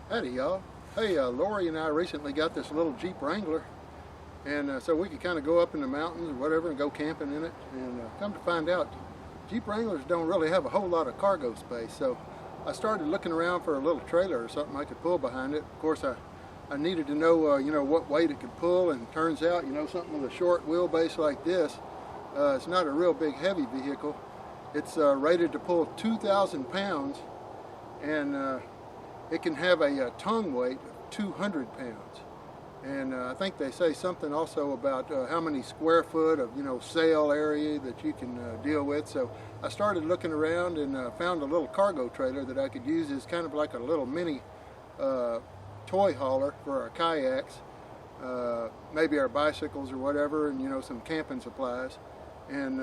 Howdy y'all. Hey, Lori and I recently got this little Jeep Wrangler, and so we could kind of go up in the mountains or whatever and go camping in it. And come to find out, Jeep Wranglers don't really have a whole lot of cargo space. So I started looking around for a little trailer or something I could pull behind it. Of course, I needed to know, what weight it could pull, and turns out, something with a short wheelbase like this, it's not a real big heavy vehicle. It's rated to pull 2,000 pounds, and it can have a tongue weight of 200 pounds. And I think they say something also about how many square foot of, sail area that you can deal with. So I started looking around and found a little cargo trailer that I could use as kind of like a little mini toy hauler for our kayaks, maybe our bicycles or whatever, and some camping supplies. And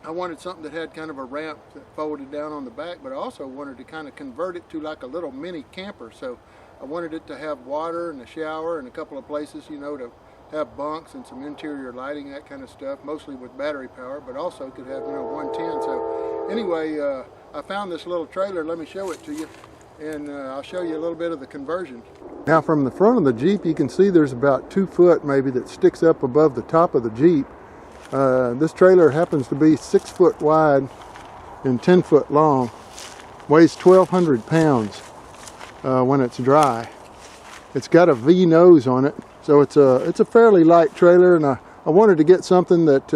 I wanted something that had kind of a ramp that folded down on the back, but I also wanted to kind of convert it to like a little mini camper. So I wanted it to have water and a shower and a couple of places, to have bunks and some interior lighting, that kind of stuff, mostly with battery power, but also could have, 110. So anyway, I found this little trailer. Let me show it to you, and I'll show you a little bit of the conversion. Now from the front of the Jeep, you can see there's about 2 foot maybe that sticks up above the top of the Jeep. This trailer happens to be 6 foot wide and 10 foot long, weighs 1,200 pounds when it's dry. It's got a V nose on it, so it's a fairly light trailer, and I wanted to get something that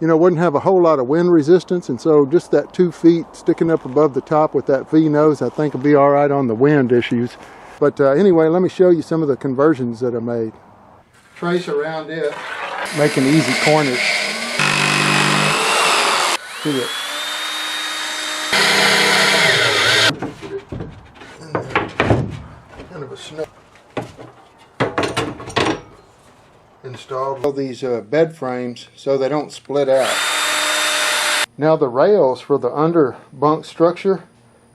wouldn't have a whole lot of wind resistance, and so just that 2 feet sticking up above the top with that V nose I think will be all right on the wind issues. But anyway, let me show you some of the conversions that I made. Trace around it, making easy corners to it. Kind of a snow. Installed all these bed frames so they don't split out. Now the rails for the under bunk structure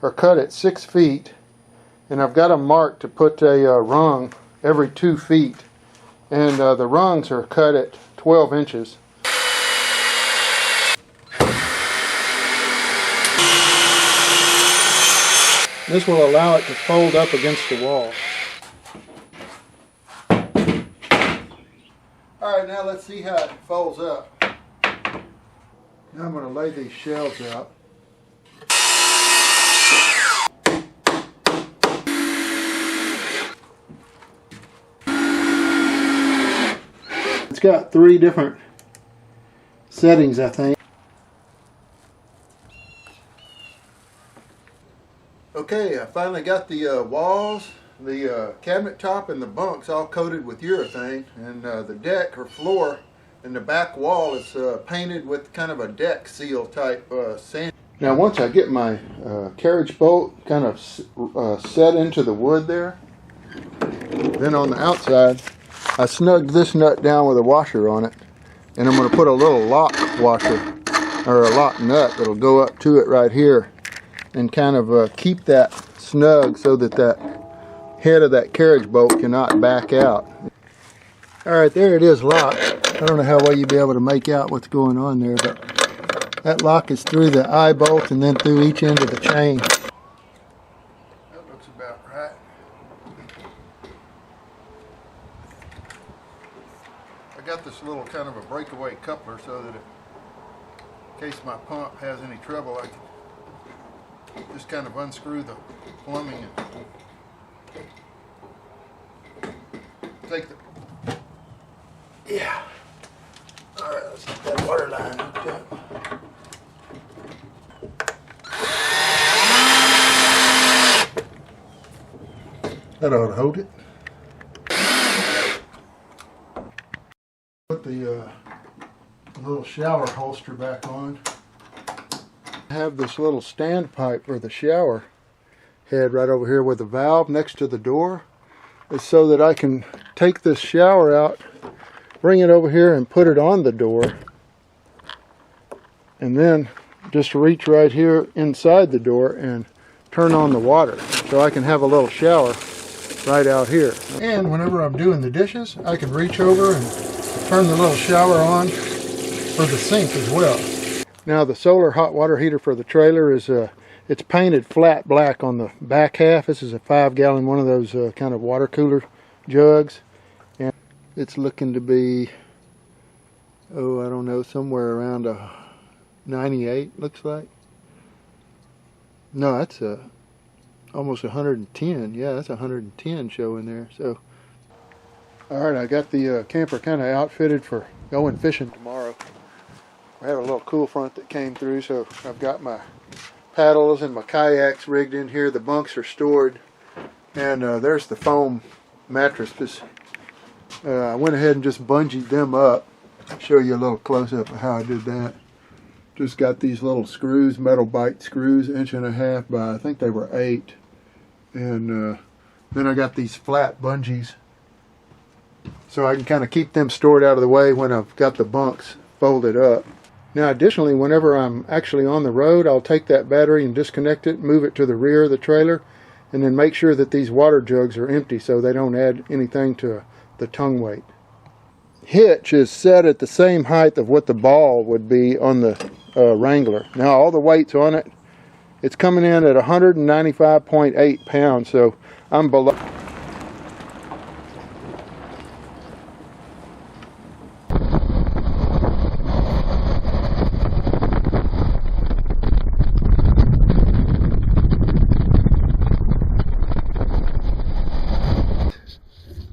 are cut at 6 feet, and I've got them marked to put a rung every 2 feet. And the rungs are cut at 12 inches. This will allow it to fold up against the wall. Alright, now let's see how it folds up. Now I'm going to lay these shelves out. It's got 3 different settings, I think. Okay, I finally got the walls, the cabinet top, and the bunks all coated with urethane, and the deck or floor and the back wall is painted with kind of a deck seal type sand. Now once I get my carriage bolt kind of set into the wood there, then on the outside I snugged this nut down with a washer on it, and I'm going to put a little lock washer or a lock nut that'll go up to it right here and kind of keep that snug so that that head of that carriage bolt cannot back out. Alright, there it is locked. I don't know how well you'll be able to make out what's going on there, but that lock is through the eye bolt and then through each end of the chain. That looks about right. I got this little kind of a breakaway coupler so that in case my pump has any trouble, I can just kind of unscrew the plumbing and take the... Yeah. Alright, let's get that water line hooked up. That ought to hold it. Put the little shower holster back on. I have this little standpipe for the shower head right over here with a valve next to the door. It's so that I can take this shower out, bring it over here and put it on the door, and then just reach right here inside the door and turn on the water so I can have a little shower right out here. And whenever I'm doing the dishes, I can reach over and turn the little shower on for the sink as well. Now the solar hot water heater for the trailer is It's painted flat black on the back half. This is a 5-gallon, one of those kind of water cooler jugs. And it's looking to be, oh, I don't know, somewhere around a 98, looks like. No, that's almost 110. Yeah, that's 110 showing there. So, all right, I got the camper kind of outfitted for going fishing tomorrow. I have a little cool front that came through, so I've got my paddles and my kayaks rigged in here. The bunks are stored, and there's the foam mattresses. I went ahead and just bungeed them up. I'll show you a little close-up of how I did that. Just got these little screws, metal bite screws, 1.5 by, I think they were 8. And then I got these flat bungees, so I can kind of keep them stored out of the way when I've got the bunks folded up. Now additionally, whenever I'm actually on the road, I'll take that battery and disconnect it, move it to the rear of the trailer, and then make sure that these water jugs are empty so they don't add anything to the tongue weight. Hitch is set at the same height of what the ball would be on the Wrangler. Now all the weight's on it. It's coming in at 195.8 pounds, so I'm below.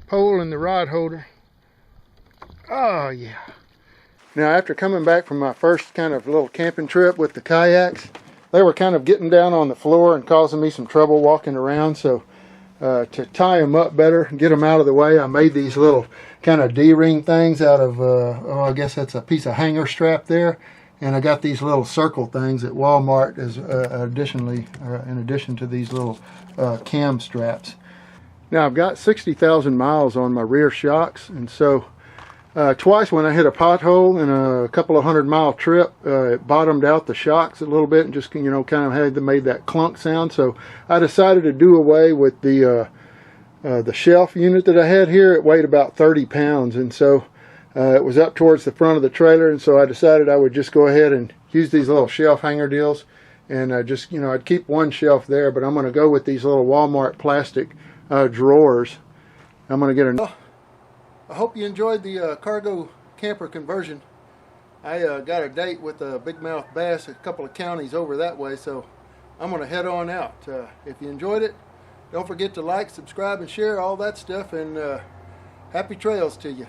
Pole in the rod holder. Oh yeah. Now after coming back from my first kind of little camping trip with the kayaks, they were kind of getting down on the floor and causing me some trouble walking around. So to tie them up better and get them out of the way, I made these little kind of D-ring things out of, oh, I guess that's a piece of hanger strap there. And I got these little circle things at Walmart as in addition to these little cam straps. Now I've got 60,000 miles on my rear shocks, and so twice when I hit a pothole in a couple of 100-mile trip, it bottomed out the shocks a little bit and just, you know, kind of made that clunk sound. So I decided to do away with the shelf unit that I had here. It weighed about 30 pounds, and so it was up towards the front of the trailer, and so I decided I would just go ahead and use these little shelf hanger deals, and just, you know, I'd keep one shelf there, but I'm going to go with these little Walmart plastic drawers. I'm going to get a... I hope you enjoyed the cargo camper conversion. I got a date with a big mouth bass, a couple of counties over that way, so I'm going to head on out. If you enjoyed it, don't forget to like, subscribe, and share all that stuff, and happy trails to you.